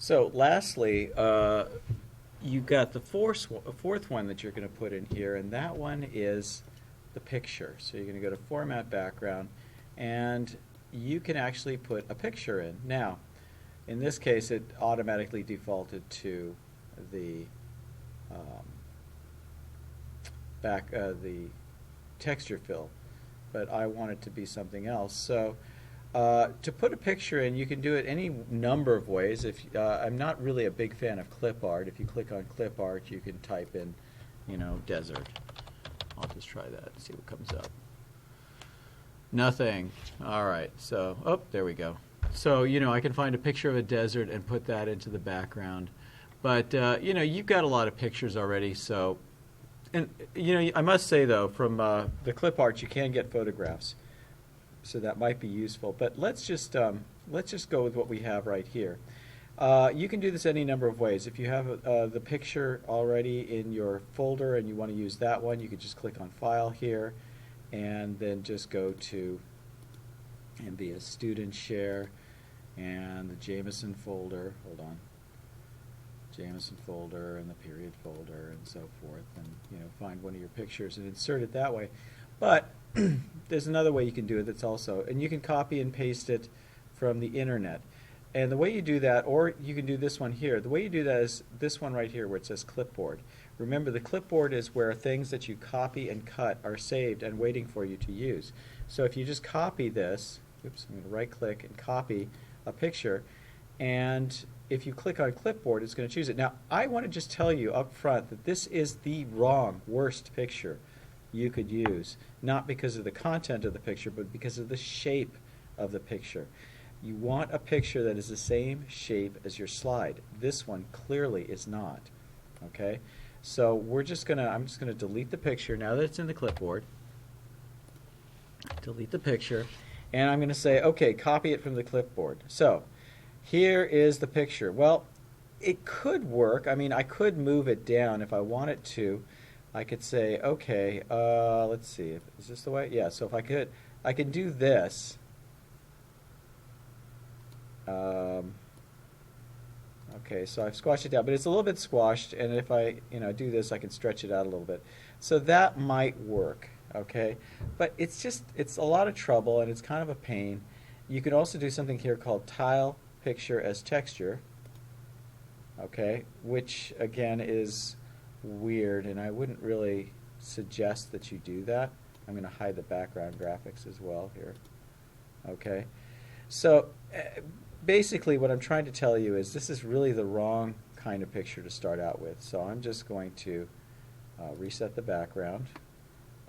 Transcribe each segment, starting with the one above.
So lastly, you got the fourth one that you're going to put in here, and that one is the picture. So you're going to go to Format Background, and you can actually put a picture in. Now, in this case, it automatically defaulted to the the texture fill, but I want it to be something else. So to put a picture in, you can do it any number of ways. If I'm not really a big fan of clip art. If you click on clip art, you can type in, desert. I'll just try that, see what comes up. Nothing. All right. So, oh, there we go. So, I can find a picture of a desert and put that into the background. But, you've got a lot of pictures already. So, and, I must say, though, from the clip art, you can get photographs. So that might be useful. But let's just go with what we have right here. You can do this any number of ways. If you have the picture already in your folder and you want to use that one, you could just click on File here, and then just go to MVS Student Share and the Jameson folder. Hold on. Jameson folder and the period folder and so forth, and find one of your pictures and insert it that way. But there's another way you can do it that's also, and you can copy and paste it from the internet. And the way you do that, or you can do this one here, the way you do that is this one right here where it says clipboard. Remember, the clipboard is where things that you copy and cut are saved and waiting for you to use. So if you just copy this, oops, I'm going to right click and copy a picture, and if you click on clipboard, it's going to choose it. Now, I want to just tell you up front that this is the worst picture you could use, not because of the content of the picture, but because of the shape of the picture. You want a picture that is the same shape as your slide. This one clearly is not. Okay? So I'm just gonna delete the picture now that it's in the clipboard. Delete the picture, and I'm gonna say, okay, copy it from the clipboard. So here is the picture. Well, it could work. I mean, I could move it down if I wanted to. I could say, okay, let's see. Is this the way? Yeah, so if I can do this. Okay, so I've squashed it down, but it's a little bit squashed, and if I do this, I can stretch it out a little bit. So that might work, okay? But it's a lot of trouble, and it's kind of a pain. You can also do something here called tile picture as texture, okay, which again is weird, and I wouldn't really suggest that you do that. I'm going to hide the background graphics as well here, okay? So basically what I'm trying to tell you is this is really the wrong kind of picture to start out with. So I'm just going to reset the background,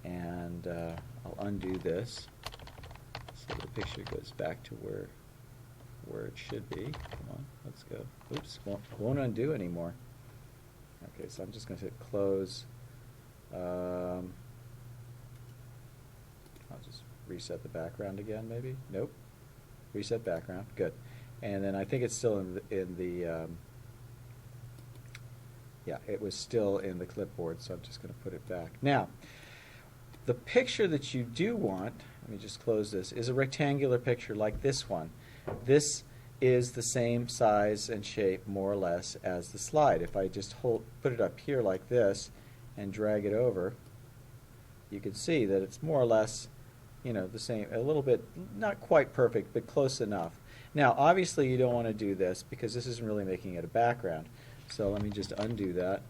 and I'll undo this so the picture goes back to where it should be. Come on, let's go. Oops, won't undo anymore. Okay, so I'm just going to hit close. I'll just reset the background again, maybe. Nope. Reset background. Good. And then I think it's still in the yeah, it was still in the clipboard, so I'm just going to put it back. Now, the picture that you do want, let me just close this, is a rectangular picture like this one. This is the same size and shape, more or less, as the slide. If I just put it up here like this and drag it over, you can see that it's more or less the same, a little bit, not quite perfect, but close enough. Now, obviously, you don't want to do this because this isn't really making it a background. So let me just undo that,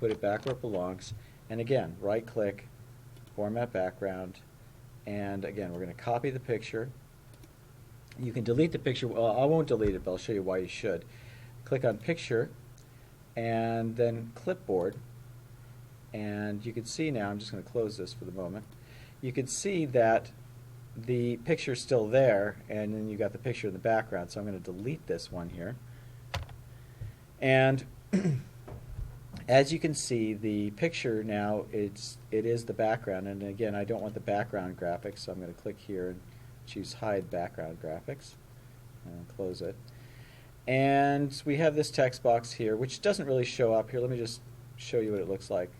put it back where it belongs, and again, right-click, Format Background, and again, we're going to copy the picture. You can delete the picture. Well, I won't delete it, but I'll show you why you should. Click on Picture, and then Clipboard, and you can see now, I'm just going to close this for the moment. You can see that the picture's still there, and then you got the picture in the background. So I'm going to delete this one here. And as you can see, the picture now, it is the background. And again, I don't want the background graphics, so I'm going to click here and choose Hide Background Graphics and close it. And we have this text box here, which doesn't really show up here. Let me just show you what it looks like.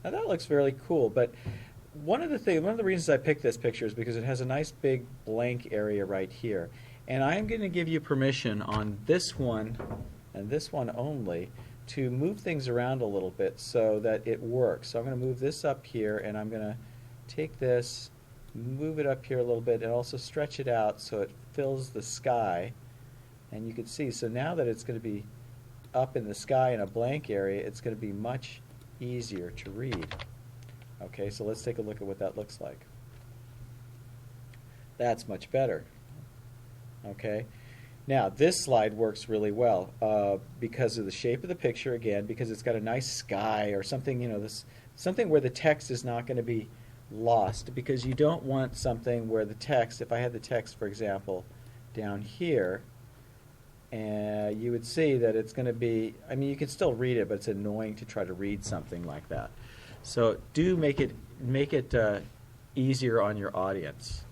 Now that looks really cool, but one of the reasons I picked this picture is because it has a nice big blank area right here. And I am going to give you permission on this one and this one only to move things around a little bit so that it works. So I'm going to move this up here, and I'm going to take this, move it up here a little bit, and also stretch it out so it fills the sky. And you can see, so now that it's going to be up in the sky in a blank area, it's going to be much easier to read. Okay, so let's take a look at what that looks like. That's much better. Okay, now this slide works really well because of the shape of the picture, again, because it's got a nice sky or something, you know, something where the text is not going to be lost, because you don't want something where the text, if I had the text, for example, down here, and you would see that it's going to be, I mean, you can still read it, but it's annoying to try to read something like that. So do make it easier on your audience.